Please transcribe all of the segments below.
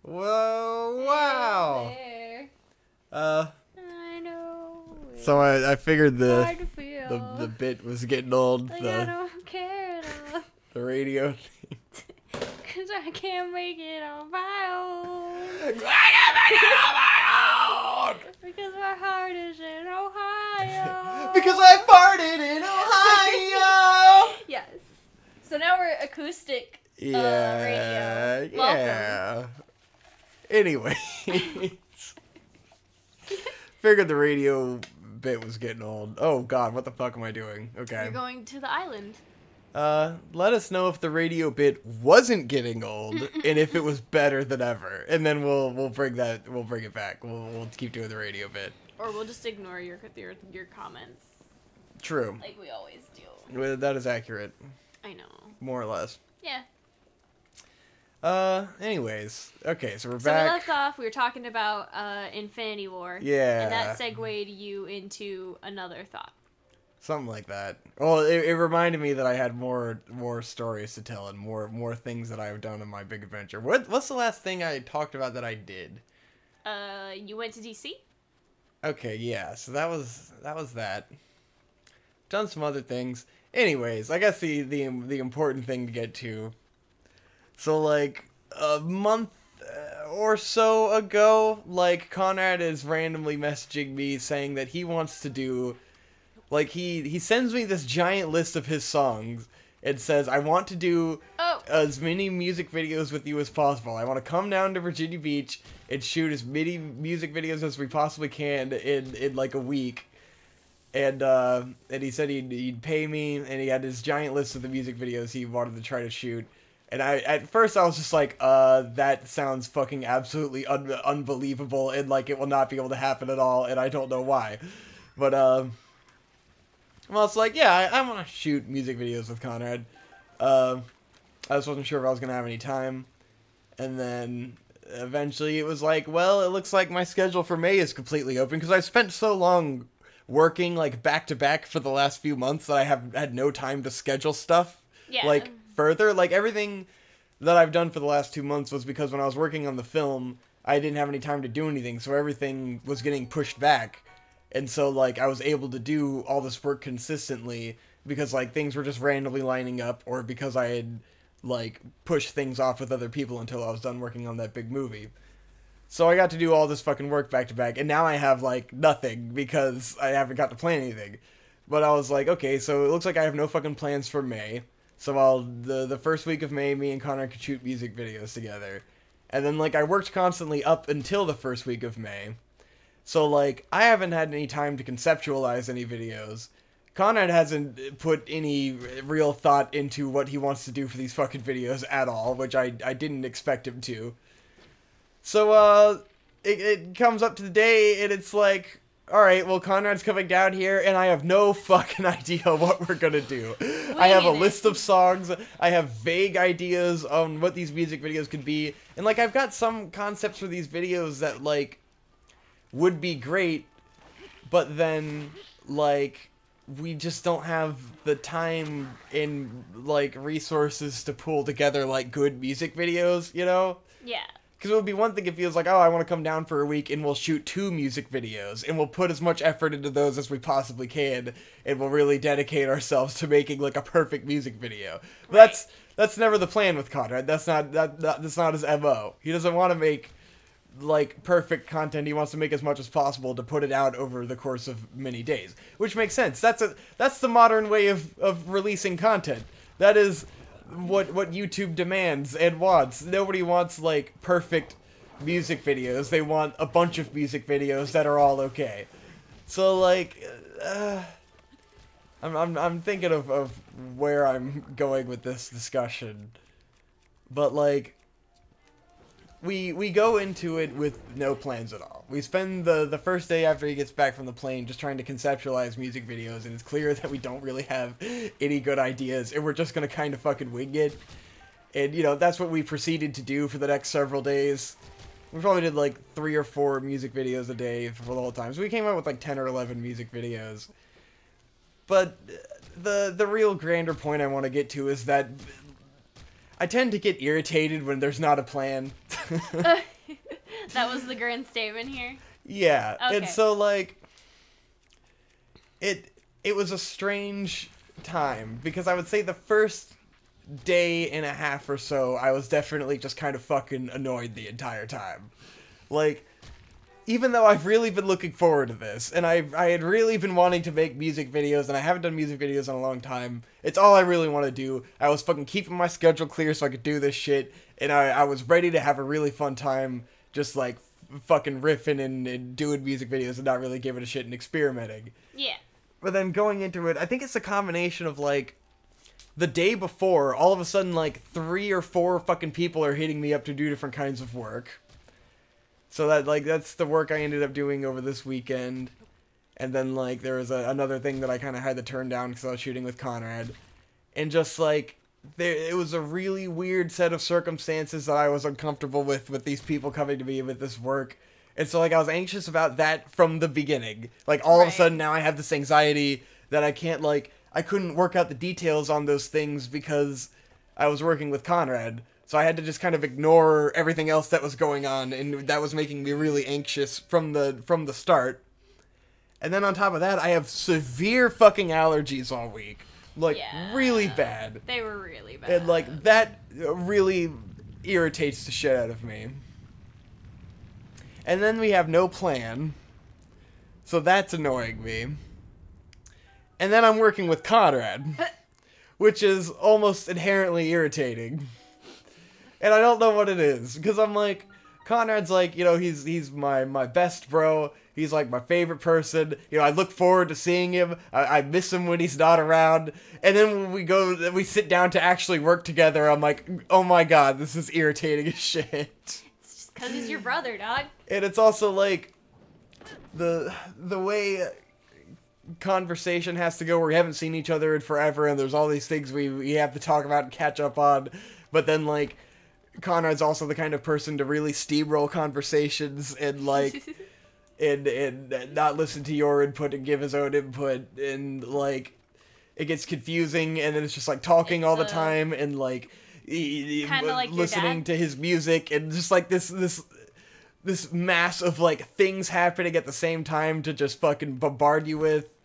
Whoa, wow. There. I know. So I figured Hard to feel. the bit was getting old. Like I don't care at all. The radio. Cause I can't make it on my own. Because my heart is in Ohio. Because I farted in Ohio. Yes. So now we're acoustic radio. Yeah. Anyway. Figured the radio bit was getting old. Oh god, what the fuck am I doing? Okay. We're going to the island. Let us know if the radio bit wasn't getting old and if it was better than ever. And then we'll bring it back. We'll keep doing the radio bit. Or we'll just ignore your comments. True. Like we always do. Well, that is accurate. I know. More or less. Yeah. Anyways. Okay, so we're So back. we left off, we were talking about Infinity War. Yeah. And that segued you into another thought. Something like that. Well, it reminded me that I had more stories to tell and more things that I've done in my big adventure. What's the last thing I talked about that I did? You went to DC? Okay, yeah. So that was that. Done some other things. Anyways, I guess the important thing to get to. So like a month or so ago, like Conrad is randomly messaging me saying that he wants to do, like he sends me this giant list of his songs and says, I want to do as many music videos with you as possible. I want to come down to Virginia Beach and shoot as many music videos as we possibly can in like a week. And he said he'd pay me, and he had this giant list of the music videos he wanted to try to shoot. And at first I was just like, that sounds fucking absolutely unbelievable, and like it will not be able to happen at all, and I don't know why. But well, it's like, yeah, I want to shoot music videos with Conrad. I just wasn't sure if I was gonna have any time, and then eventually it was like, well, it looks like my schedule for May is completely open because I've spent so long working like back to back for the last few months that I have had no time to schedule stuff. Yeah. Like further, like everything that I've done for the last 2 months was because when I was working on the film, I didn't have any time to do anything, so everything was getting pushed back. And so like I was able to do all this work consistently because like things were just randomly lining up, or because I had like pushed things off with other people until I was done working on that big movie. So I got to do all this fucking work back to back, and now I have, like, nothing, because I haven't got to plan anything. But I was like, okay, so it looks like I have no fucking plans for May. So the first week of May, me and Connor could shoot music videos together. And then, like, I worked constantly up until the first week of May. So, like, I haven't had any time to conceptualize any videos. Conrad hasn't put any real thought into what he wants to do for these fucking videos at all, which I didn't expect him to. So, it comes up to the day, and it's like, alright, well, Conrad's coming down here, and I have no fucking idea what we're gonna do. I have a list of songs, I have vague ideas on what these music videos could be, and, like, I've got some concepts for these videos that, like, would be great, but then, like, we just don't have the time and, like, resources to pull together, like, good music videos, you know? Yeah. Because it would be one thing if he was like, oh, I want to come down for a week and we'll shoot 2 music videos and we'll put as much effort into those as we possibly can and we'll really dedicate ourselves to making like a perfect music video. But Right. that's never the plan with Conrad. That's not his MO. He doesn't want to make like perfect content. He wants to make as much as possible to put it out over the course of many days, which makes sense. That's the modern way of releasing content. That is what YouTube demands and wants. Nobody wants like perfect music videos. They want a bunch of music videos that are all okay. So like I'm thinking of where I'm going with this discussion. But like we go into it with no plans at all. We spend the first day after he gets back from the plane just trying to conceptualize music videos, and it's clear that we don't really have any good ideas, and we're just gonna kind of fucking wing it. And, you know, that's what we proceeded to do for the next several days. We probably did like 3 or 4 music videos a day for the whole time, so we came out with like 10 or 11 music videos. But the real grander point I want to get to is that I tend to get irritated when there's not a plan. That was the grand statement here. Yeah, Okay. and so, like, it was a strange time, because I would say the first day and a half or so, I was definitely just kind of fucking annoyed the entire time. Like, even though I've really been looking forward to this, and I had really been wanting to make music videos, and I haven't done music videos in a long time, it's all I really want to do. I was fucking keeping my schedule clear so I could do this shit, and I was ready to have a really fun time, just, like, fucking riffing and doing music videos and not really giving a shit and experimenting. Yeah. But then going into it, I think it's a combination of, like, the day before, all of a sudden, like, 3 or 4 fucking people are hitting me up to do different kinds of work. So that, like, that's the work I ended up doing over this weekend. And then, like, there was another thing that I kind of had to turn down because I was shooting with Conrad. And just, like, it was a really weird set of circumstances that I was uncomfortable with these people coming to me with this work. And so, like, I was anxious about that from the beginning. Like, all of a sudden now I have this anxiety that I can't, like, I couldn't work out the details on those things because I was working with Conrad. So I had to just kind of ignore everything else that was going on, and that was making me really anxious from the start. And then on top of that, I have severe fucking allergies all week. Like, really bad. They were really bad. And, like, that really irritates the shit out of me. And then we have no plan. So that's annoying me. And then I'm working with Conrad, which is almost inherently irritating. And I don't know what it is, because I'm like, Conrad's like, you know, he's my best bro. He's like my favorite person. You know, I look forward to seeing him. I miss him when he's not around. And then when we sit down to actually work together, I'm like, oh my god, this is irritating as shit. It's just because he's your brother, dog. And it's also like, the way conversation has to go, where we haven't seen each other in forever, and there's all these things we have to talk about and catch up on. But then, like, Conrad's also the kind of person to really steamroll conversations and, like, and not listen to your input and give his own input, and, like, it gets confusing, and then it's just, like, talking all the time, and, like, like listening to his music, and just, like, this mass of, like, things happening at the same time to just fucking bombard you with.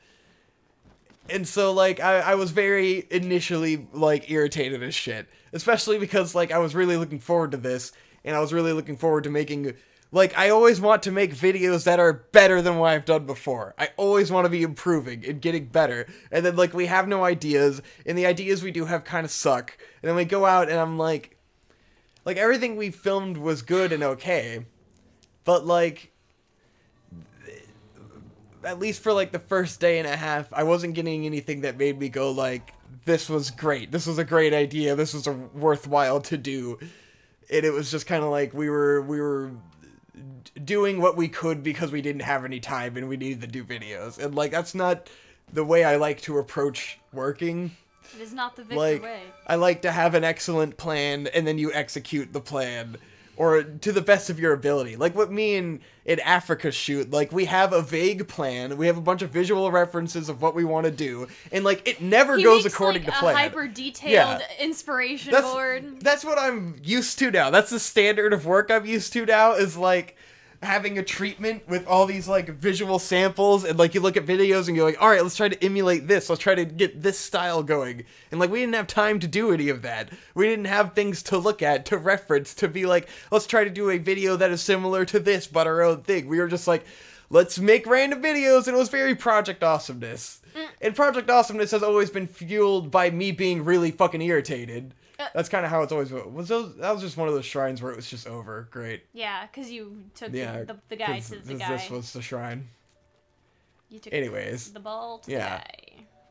And so, like, I was very initially, like, irritated as shit. Especially because, like, I was really looking forward to this, and I was really looking forward to making, like, I always want to make videos that are better than what I've done before. I always want to be improving and getting better. And then, like, we have no ideas, and the ideas we do have kind of suck. And then we go out, and I'm like, everything we filmed was good and okay. But, like, at least for, like, the first day and a half, I wasn't getting anything that made me go, like, this was great. This was a great idea. This was a worthwhile to do. And it was just kind of like we were doing what we could because we didn't have any time and we needed to do videos. And, like, that's not the way I like to approach working. It is not the Victor way. I like to have an excellent plan, and then you execute the plan. Or to the best of your ability. Like what me and in Africa shoot, like we have a vague plan, we have a bunch of visual references of what we want to do, and like it never goes according to plan. A hyper detailed inspiration board. That's what I'm used to now. That's the standard of work I'm used to now, is like having a treatment with all these like visual samples, and like you look at videos and you're like, alright, let's try to emulate this, let's try to get this style going. And like we didn't have time to do any of that. We didn't have things to look at, to reference, to be like, let's try to do a video that is similar to this but our own thing. We were just like, let's make random videos, and it was very Project Awesomeness. And Project Awesomeness has always been fueled by me being really fucking irritated. That's kind of how it's always was. That was just one of those shrines where it was just over. Great. Yeah, because you took the guy to the guy. This was the shrine. You took the ball to the guy.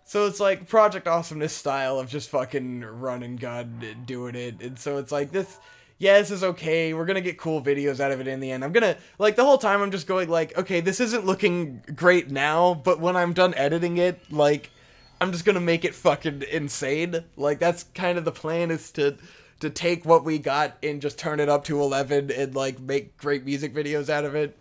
So it's like Project Awesomeness style of just fucking run and gun and doing it. And so it's like this. Yeah, this is okay. We're gonna get cool videos out of it in the end. I'm gonna, like, the whole time I'm just going like, okay, this isn't looking great now, but when I'm done editing it, like, I'm just gonna make it fucking insane. Like, that's kind of the plan, is to take what we got and just turn it up to 11 and, like, make great music videos out of it.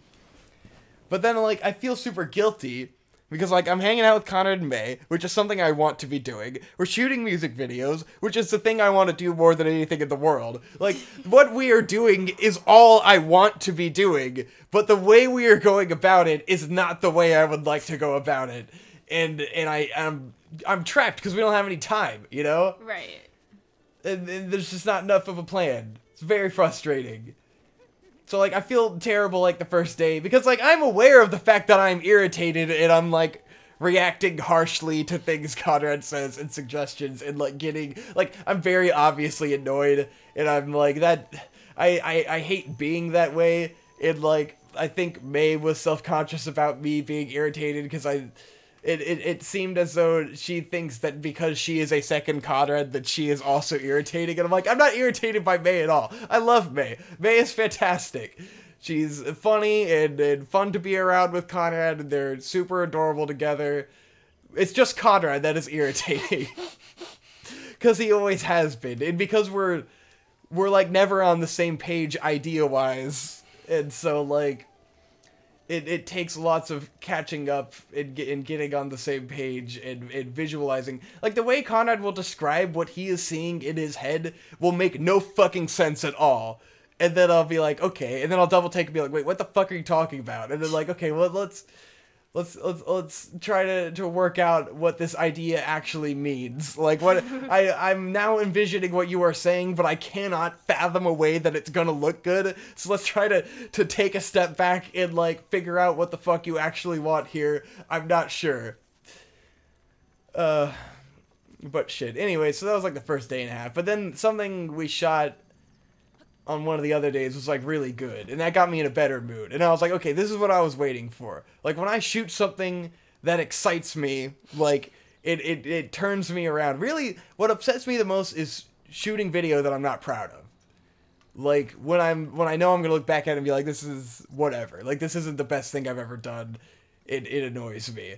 But then, like, I feel super guilty Because, like, I'm hanging out with Conrad and May, which is something I want to be doing. We're shooting music videos, which is the thing I want to do more than anything in the world. Like, what we are doing is all I want to be doing, but the way we are going about it is not the way I would like to go about it. And I'm trapped because we don't have any time, you know? Right. And there's just not enough of a plan. It's very frustrating. So, like, I feel terrible, like, the first day, because, like, I'm aware of the fact that I'm irritated, and I'm, like, reacting harshly to things Conrad says and suggestions, and, like, I'm very obviously annoyed, and I'm, like, I hate being that way, and, like, I think May was self-conscious about me being irritated, because it seemed as though she thinks that because she is a second Conrad that she is also irritating. And I'm like, I'm not irritated by May at all. I love May. May is fantastic. She's funny and fun to be around with Conrad, and they're super adorable together. It's just Conrad that is irritating. Because he always has been. And because we're like never on the same page idea-wise. And so, like, It takes lots of catching up and getting on the same page and visualizing. Like, the way Conrad will describe what he is seeing in his head will make no fucking sense at all. And then I'll be like, okay. And then I'll double take and be like, wait, what the fuck are you talking about? And then, like, okay, well, let's try to work out what this idea actually means. Like, what I'm now envisioning what you are saying, but I cannot fathom a way that it's gonna look good. So let's try to take a step back and, like, figure out what the fuck you actually want here. I'm not sure. But shit. Anyway, so that was like the first day and a half. But then something we shot on one of the other days was, like, really good, and that got me in a better mood, and I was like, okay, this is what I was waiting for. Like, when I shoot something that excites me, like, it turns me around. Really, what upsets me the most is shooting video that I'm not proud of. Like, when I know I'm gonna look back at it and be like, this is whatever, like, this isn't the best thing I've ever done, it annoys me.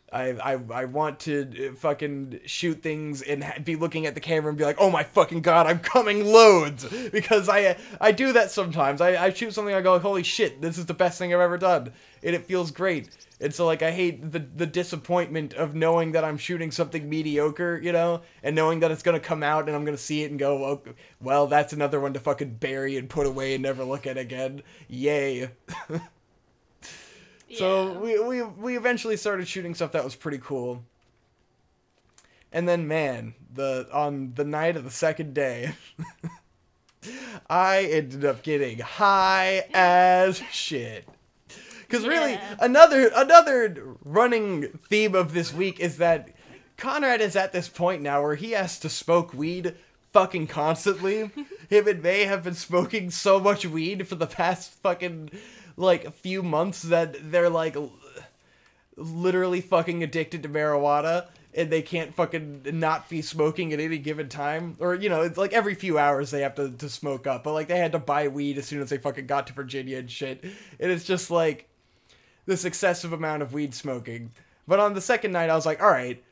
I want to fucking shoot things and be looking at the camera and be like, oh my fucking god, I'm coming loads! Because I do that sometimes. I shoot something, I go like, holy shit, this is the best thing I've ever done. And it feels great. And so, like, I hate the disappointment of knowing that I'm shooting something mediocre, you know? And knowing that it's gonna come out and I'm gonna see it and go, oh, well, that's another one to fucking bury and put away and never look at again. Yay. So we eventually started shooting stuff that was pretty cool. And then, man, on the night of the second day, I ended up getting high as shit. Because really, another running theme of this week is that Conrad is at this point now where he has to smoke weed fucking constantly. Him and May have been smoking so much weed for the past fucking, like, a few months that they're, like, literally fucking addicted to marijuana, and they can't fucking not be smoking at any given time. Or, you know, it's like every few hours they have to smoke up, but, like, they had to buy weed as soon as they fucking got to Virginia and shit. And it's just, like, this excessive amount of weed smoking. But on the second night, I was like, alright,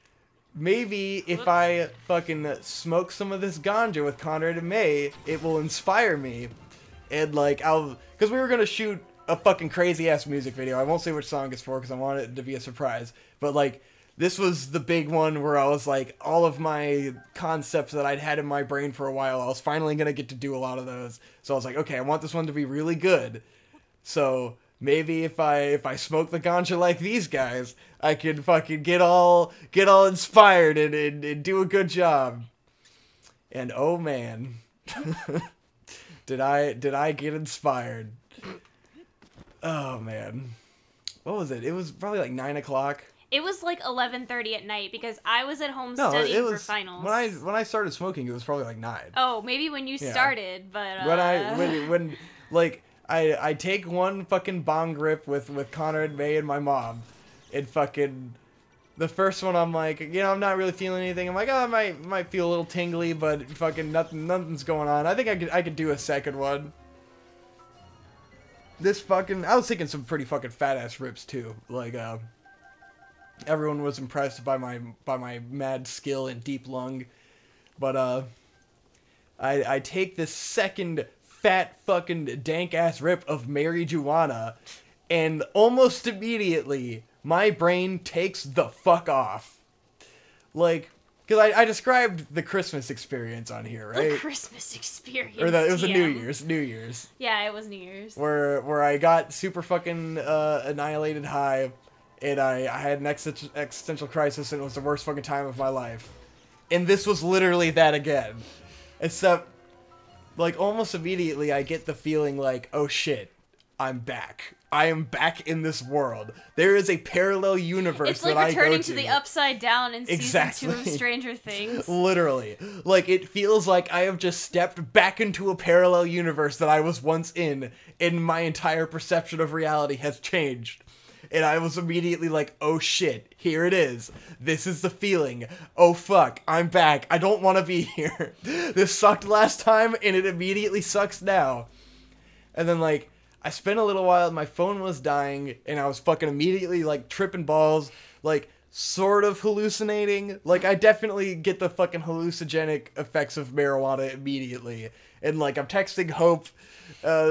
maybe if I fucking smoke some of this ganja with Conrad and May, it will inspire me. And, like, because we were gonna shoot a fucking crazy-ass music video. I won't say which song it's for because I want it to be a surprise. But, like, this was the big one where I was like, all of my concepts that I'd had in my brain for a while, I was finally gonna get to do a lot of those. So I was like, okay, I want this one to be really good. So maybe if I smoke the ganja like these guys, I can fucking get all inspired and do a good job. And oh man, did I get inspired? Oh man, what was it? It was probably like 9 o'clock. It was like 11:30 at night because I was at home studying for finals. When I started smoking, it was probably like 9. Oh, maybe when you started, but when like I take one fucking bong rip with Conrad, May, and my mom, and fucking the first one I'm like, you know, I'm not really feeling anything. I'm like, oh, I might feel a little tingly, but fucking nothing's going on. I think I could do a second one. This fucking, I was taking some pretty fucking fat ass rips too. Like, everyone was impressed by my mad skill and deep lung, but I take this second fat fucking dank ass rip of marijuana, and almost immediately my brain takes the fuck off. Like, because I described the Christmas experience on here, right? The Christmas experience. Or it was a New TM. Year's. Yeah, it was New Year's. Where I got super fucking annihilated high, and I had an existential crisis, and it was the worst fucking time of my life. And this was literally that again. Except, like, almost immediately I get the feeling like, oh shit, I'm back. I am back in this world. There is a parallel universe that I go to. It's like returning to the Upside Down in Exactly. season 2 of Stranger Things. Literally. Like, it feels like I have just stepped back into a parallel universe that I was once in, and my entire perception of reality has changed. And I was immediately like, oh shit, here it is. This is the feeling. Oh fuck, I'm back. I don't want to be here. This sucked last time, and it immediately sucks now. And then, like, I spent a little while, my phone was dying, and I was fucking immediately, like, tripping balls, like, sort of hallucinating. Like, I definitely get the fucking hallucinogenic effects of marijuana immediately. And, like, I'm texting Hope,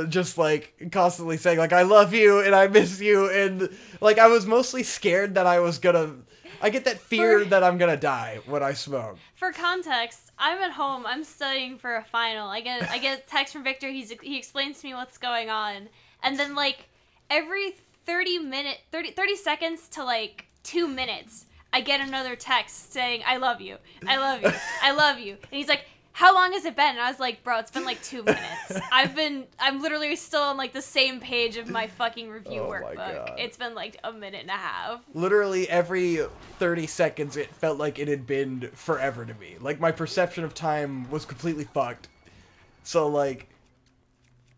just, like, constantly saying, like, I love you, and I miss you, and, like, I was mostly scared that I was gonna... I get that fear that I'm gonna die when I smoke. For context, I'm at home. I'm studying for a final. I get a text from Victor. He explains to me what's going on, and then like every 30 seconds to like 2 minutes, I get another text saying, "I love you. I love you. I love you." And he's like, "How long has it been?" And I was like, "Bro, it's been like 2 minutes. I'm literally still on like the same page of my fucking review workbook. It's been like a minute and a half." Literally every 30 seconds, it felt like it had been forever to me. Like, my perception of time was completely fucked. So, like,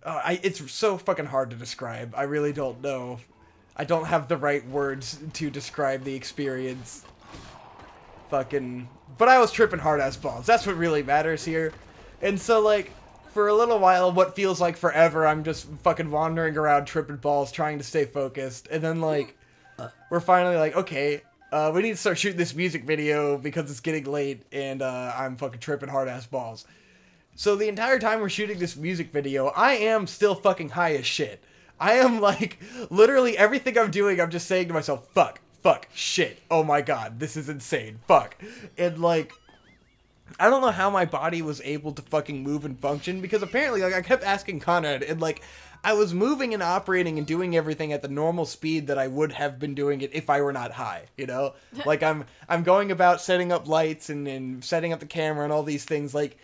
it's so fucking hard to describe. I really don't know. I don't have the right words to describe the experience. Fucking... But I was tripping hard as balls. That's what really matters here. And so, like, for a little while, what feels like forever, I'm just fucking wandering around tripping balls, trying to stay focused. And then, like, we're finally like, okay, we need to start shooting this music video because it's getting late and I'm fucking tripping hard ass balls. So the entire time we're shooting this music video, I am still fucking high as shit. I am, like, literally everything I'm doing, I'm just saying to myself, fuck, shit, oh my god, this is insane, fuck. And, like, I don't know how my body was able to fucking move and function, because apparently, like, I kept asking Conrad, and, like, I was moving and operating and doing everything at the normal speed that I would have been doing it if I were not high, you know? Like, I'm going about setting up lights and setting up the camera and all these things, like,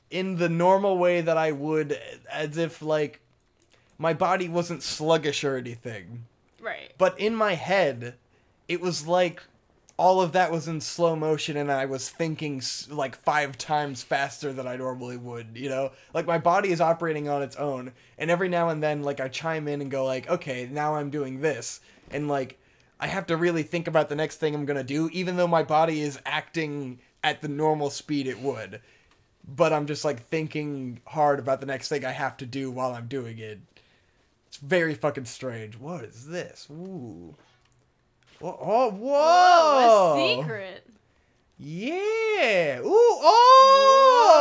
in the normal way that I would, as if, like, my body wasn't sluggish or anything. Right. But in my head, it was like all of that was in slow motion and I was thinking like 5 times faster than I normally would, you know? Like, my body is operating on its own, and every now and then, like, I chime in and go like, okay, now I'm doing this. And, like, I have to really think about the next thing I'm gonna do, even though my body is acting at the normal speed it would. But I'm just, like, thinking hard about the next thing I have to do while I'm doing it. It's very fucking strange. What is this? Ooh. Oh, whoa! Whoa, a secret. Yeah! Ooh, oh!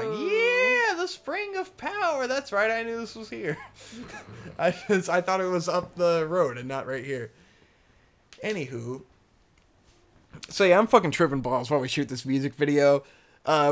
Whoa. Yeah, the spring of power. That's right, I knew this was here. I thought it was up the road and not right here. Anywho. So yeah, I'm fucking tripping balls while we shoot this music video.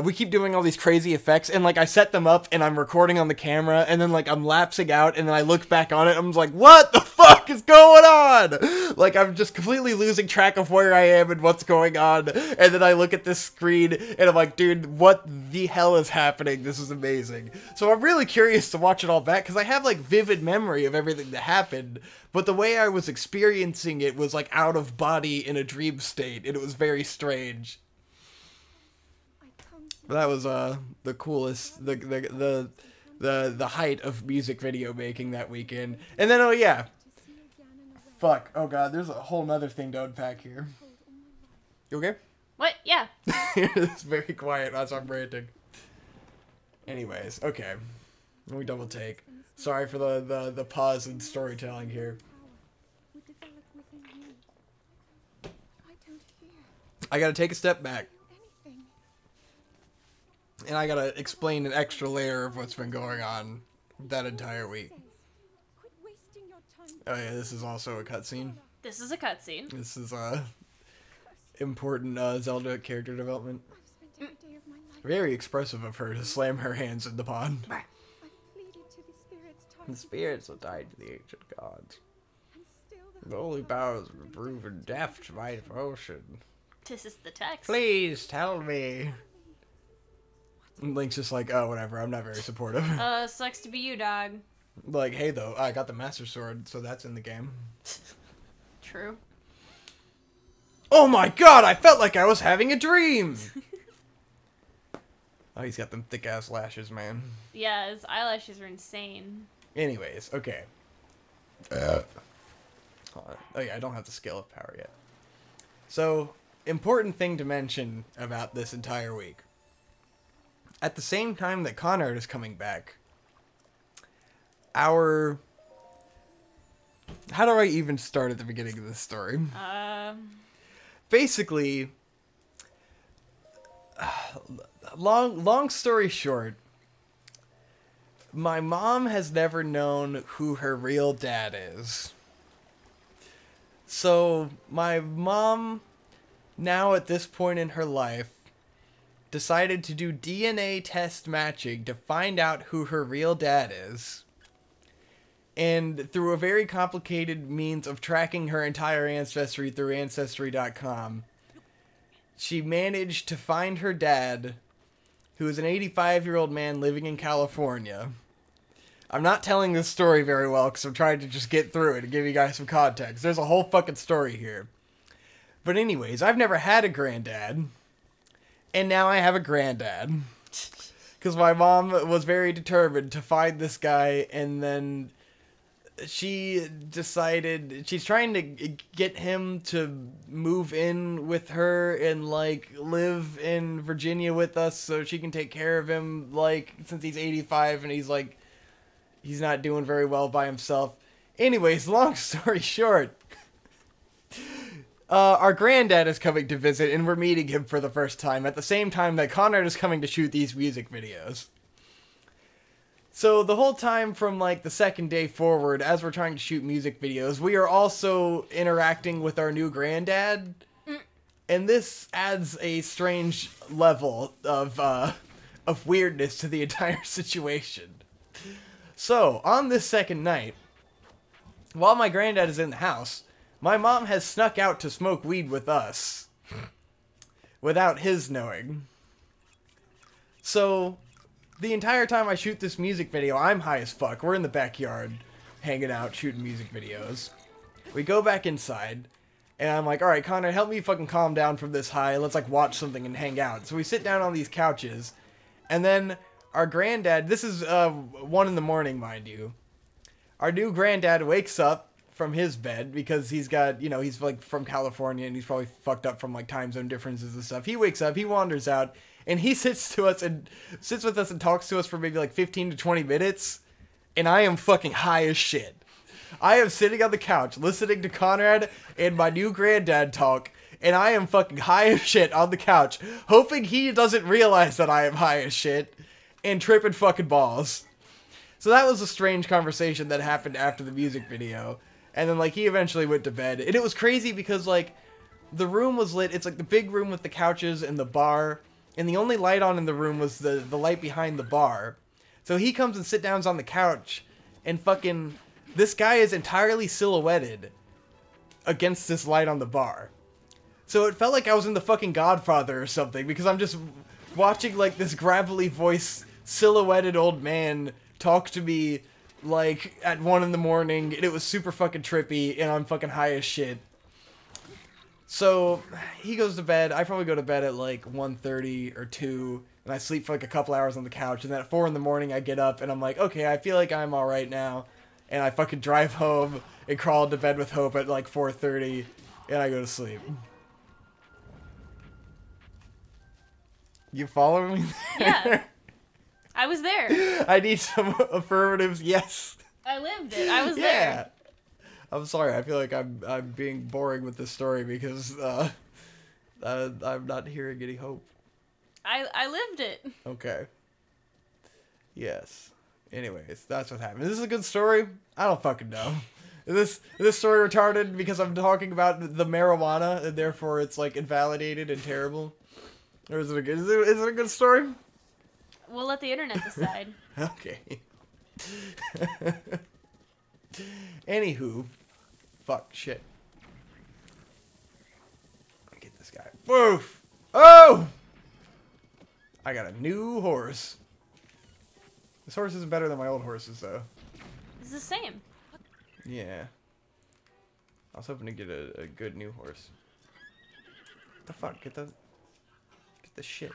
We keep doing all these crazy effects, and, like, I set them up, and I'm recording on the camera, and then, like, I'm lapsing out, and then I look back on it, and I'm just like, what the fuck is going on? Like, I'm just completely losing track of where I am and what's going on, and then I look at this screen, and I'm like, dude, what the hell is happening? This is amazing. So I'm really curious to watch it all back, because I have, like, vivid memory of everything that happened, but the way I was experiencing it was, like, out of body in a dream state, and it was very strange. That was the coolest, the height of music video making that weekend. And then, oh yeah, fuck, oh god, there's a whole nother thing to unpack here. You okay? What? Yeah. It's very quiet as I'm ranting. Anyways, okay, let me double take. Sorry for the pause in storytelling here. I gotta take a step back. And I gotta explain an extra layer of what's been going on that entire week. Oh yeah, this is also a cutscene. This is a cutscene. This is important Zelda character development. Very expressive of her to slam her hands in the pond. The spirits are tied to the ancient gods. The holy powers were proven deft by devotion. This is the text. Please tell me. And Link's just like, oh, whatever. I'm not very supportive. Sucks to be you, dog. Like, hey, though, I got the Master Sword, so that's in the game. True. Oh my god, I felt like I was having a dream! Oh, he's got them thick-ass lashes, man. Yeah, his eyelashes are insane. Anyways, okay. Hold on. Oh yeah, I don't have the scale of power yet. So, important thing to mention about this entire week. At the same time that Conrad is coming back, how do I even start at the beginning of this story? Basically, long story short, my mom has never known who her real dad is. So, my mom, now at this point in her life, decided to do DNA test matching to find out who her real dad is. And through a very complicated means of tracking her entire ancestry through Ancestry.com, she managed to find her dad, who is an 85-year-old man living in California. I'm not telling this story very well because I'm trying to just get through it and give you guys some context. There's a whole fucking story here. But anyways, I've never had a granddad. And now I have a granddad. Because my mom was very determined to find this guy, and then she decided she's trying to get him to move in with her and, like, live in Virginia with us so she can take care of him, like, since he's 85 and he's, like, he's not doing very well by himself. Anyways, long story short, our granddad is coming to visit, and we're meeting him for the first time at the same time that Conrad is coming to shoot these music videos. So the whole time from, like, the second day forward, as we're trying to shoot music videos, we are also interacting with our new granddad. And this adds a strange level of weirdness to the entire situation. So, on this second night, while my granddad is in the house, my mom has snuck out to smoke weed with us. Without his knowing. So, the entire time I shoot this music video, I'm high as fuck. We're in the backyard, hanging out, shooting music videos. We go back inside, and I'm like, alright, Connor, help me fucking calm down from this high. Let's, like, watch something and hang out. So we sit down on these couches, and then our granddad, this is 1 in the morning, mind you. Our new granddad wakes up from his bed because he's got, you know, he's, like, from California, and he's probably fucked up from, like, time zone differences and stuff. He wakes up, he wanders out, and he sits with us and talks to us for maybe like 15 to 20 minutes. And I am fucking high as shit. I am sitting on the couch listening to Conrad and my new granddad talk. And I am fucking high as shit on the couch, hoping he doesn't realize that I am high as shit and tripping fucking balls. So that was a strange conversation that happened after the music video. And then, like, he eventually went to bed. And it was crazy because, like, the room was lit. It's like the big room with the couches and the bar. And the only light on in the room was the light behind the bar. So he comes and sits down on the couch, and fucking, this guy is entirely silhouetted against this light on the bar. So it felt like I was in the fucking Godfather or something, because I'm just watching, like, this gravelly voice, silhouetted old man talk to me, like, at 1 in the morning, and it was super fucking trippy, and I'm fucking high as shit. So, he goes to bed. I probably go to bed at like 1:30 or 2, and I sleep for like a couple hours on the couch, and then at 4 in the morning I get up, and I'm like, okay, I feel like I'm alright now, and I fucking drive home and crawl into bed with Hope at like 4:30, and I go to sleep. You follow me there? Yeah. I was there. I need some affirmatives, yes. I lived it. I was there. I'm sorry, I feel like I'm being boring with this story because I'm not hearing any hope. I lived it. Okay. Yes. Anyways, that's what happened. Is this a good story? I don't fucking know. Is this story retarded because I'm talking about the marijuana and therefore it's like invalidated and terrible? Or is it a good story? We'll let the internet decide. Okay. Anywho, fuck shit. Let me get this guy. Woof! Oh! I got a new horse. This horse isn't better than my old horses, though. It's the same. Yeah. I was hoping to get a good new horse. What the fuck? Get the shit.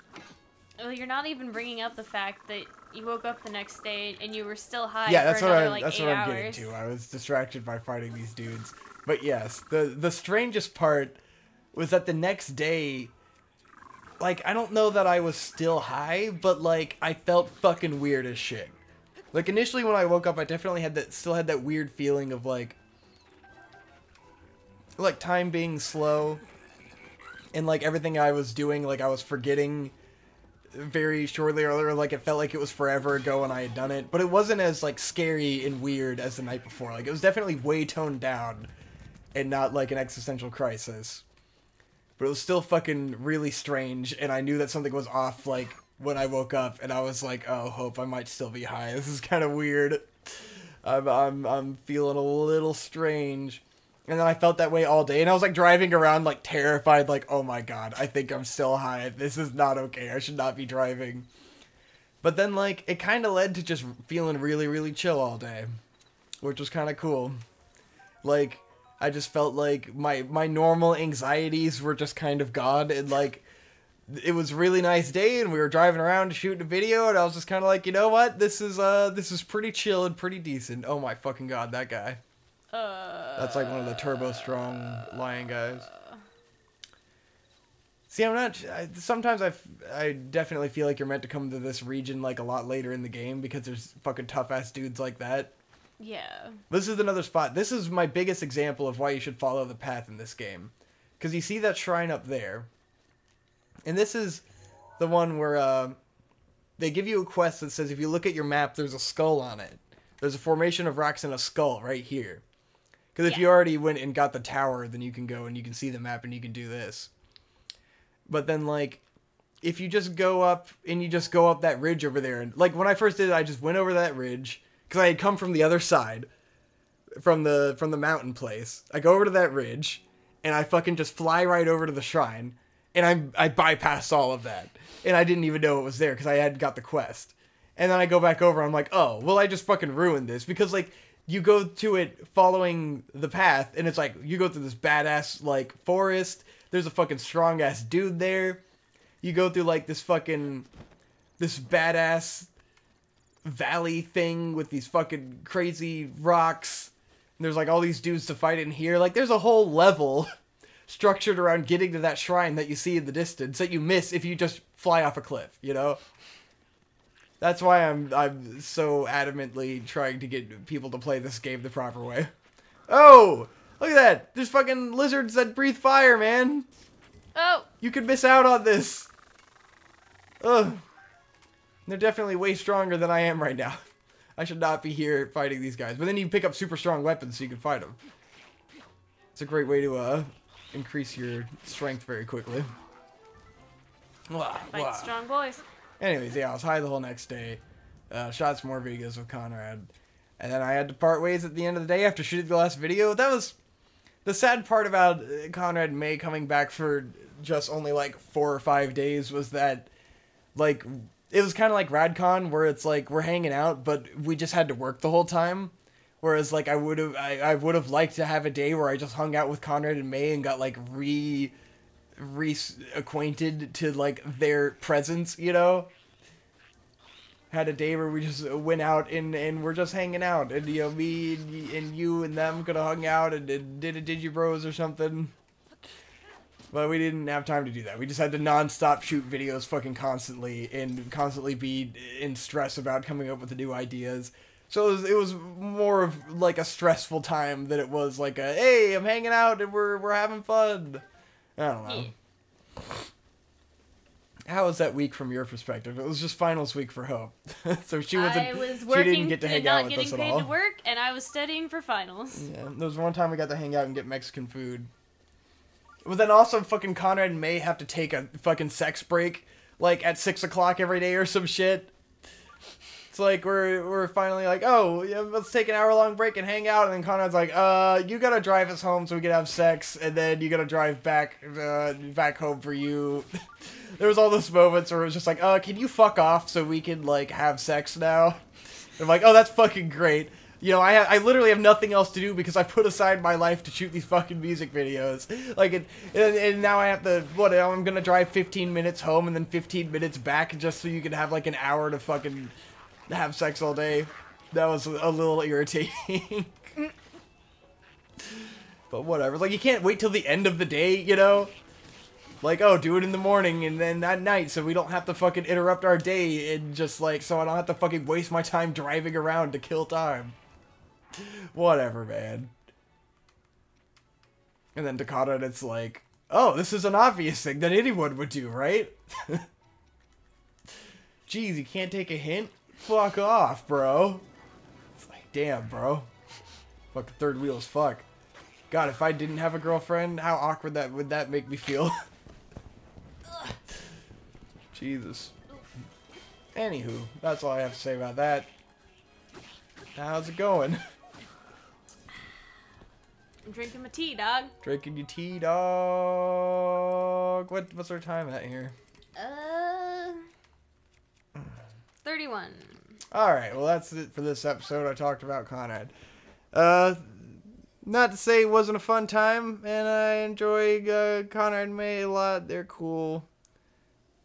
Well, you're not even bringing up the fact that you woke up the next day and you were still high. Yeah, that's for what another, I'm. like, That's 8 what I'm hours. getting to. I was distracted by fighting these dudes. But yes, the strangest part was that the next day, like, I don't know that I was still high, but like I felt fucking weird as shit. Like initially when I woke up, I definitely still had that weird feeling of like time being slow, and like everything I was doing, like I was forgetting very shortly earlier, like it felt like it was forever ago when I had done it, but it wasn't as like scary and weird as the night before. Like it was definitely way toned down and not like an existential crisis, but it was still fucking really strange, and I knew that something was off like when I woke up, and I was like, oh, Hope, I might still be high. This is kind of weird. I'm feeling a little strange. And then I felt that way all day, and I was like driving around like terrified, like, oh my god, I think I'm still high. This is not okay. I should not be driving. But then like it kind of led to just feeling really, really chill all day, which was kind of cool. Like I just felt like my normal anxieties were just kind of gone, and like it was a really nice day, and we were driving around to shoot a video, and I was just kind of like, you know what, this is pretty chill and pretty decent. Oh my fucking god, that guy. That's like one of the turbo strong lion guys. See, sometimes I definitely feel like you're meant to come to this region like a lot later in the game because there's fucking tough ass dudes like that. Yeah. This is another spot. This is my biggest example of why you should follow the path in this game. Because you see that shrine up there. And this is the one where they give you a quest that says if you look at your map, there's a skull on it. There's a formation of rocks and a skull right here. Because if you already went and got the tower, then you can go and you can see the map and you can do this. But then, like, if you just go up and you just go up that ridge over there, and like when I first did it, I just went over that ridge because I had come from the other side, from the mountain place. I go over to that ridge, and I fucking just fly right over to the shrine, and I bypassed all of that, and I didn't even know it was there because I had got the quest. And then I go back over, and I'm like, oh, well, I just fucking ruined this because like. You go to it following the path, and it's like, you go through this badass, like, forest, there's a fucking strong-ass dude there, you go through, like, this badass valley thing with these fucking crazy rocks, and there's, like, all these dudes to fight in here, like, there's a whole level structured around getting to that shrine that you see in the distance that you miss if you just fly off a cliff, you know? That's why I'm so adamantly trying to get people to play this game the proper way. Oh! Look at that! There's fucking lizards that breathe fire, man! Oh! You could miss out on this! Ugh. They're definitely way stronger than I am right now. I should not be here fighting these guys. But then you pick up super strong weapons so you can fight them. It's a great way to increase your strength very quickly. Fight strong boys. Anyways, yeah, I was high the whole next day. Shot some more videos with Conrad. And then I had to part ways at the end of the day after shooting the last video. That was the sad part about Conrad and May coming back for just only like 4 or 5 days was that, like, it was kind of like RadCon where it's like we're hanging out, but we just had to work the whole time. Whereas, like, I would have liked to have a day where I just hung out with Conrad and May and got, like, reacquainted to like their presence, you know. Had a day where we just went out and we're just hanging out, and you know, me and you and them could have hung out and did a Digi Bros or something. But we didn't have time to do that. We just had to non-stop shoot videos fucking constantly and constantly be in stress about coming up with the new ideas. So it was more of like a stressful time than it was like a, hey, I'm hanging out and we're having fun. I don't know. How was that week from your perspective? It was just finals week for Hope. So she wasn't. I was She working didn't get to hang and out not with getting us at paid all. to work, and I was studying for finals. Yeah, there was one time we got to hang out and get Mexican food. But then also fucking Conrad and May have to take a fucking sex break, like at 6 o'clock every day or some shit. It's like we're finally like, oh, yeah, let's take an hour-long break and hang out. And then Conrad's like, you gotta drive us home so we can have sex, and then you gotta drive back home for you. There was all those moments where it was just like, can you fuck off so we can like have sex now? I'm like, oh, that's fucking great. You know, I literally have nothing else to do because I put aside my life to shoot these fucking music videos. Like, and now I have to, I'm gonna drive 15 minutes home and then 15 minutes back just so you can have like an hour to fucking have sex all day. That was a little irritating. But whatever. Like, you can't wait till the end of the day, you know? Like, oh, do it in the morning and then at night so we don't have to fucking interrupt our day and just like, so I don't have to fucking waste my time driving around to kill time. Whatever, man. And then Dakota, and it's like, oh, this is an obvious thing that anyone would do, right? Jeez, you can't take a hint? Fuck off, bro. It's like, damn, bro. Fucking third wheel as fuck. God, if I didn't have a girlfriend, how awkward would that make me feel? Jesus. Anywho, that's all I have to say about that. How's it going? I'm drinking my tea, dog. Drinking your tea, dog. What's our time at here? 31. Alright, well that's it for this episode. I talked about Conrad. Not to say it wasn't a fun time, and I enjoy Conrad and May a lot. They're cool.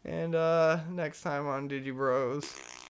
And next time on Digi Bros.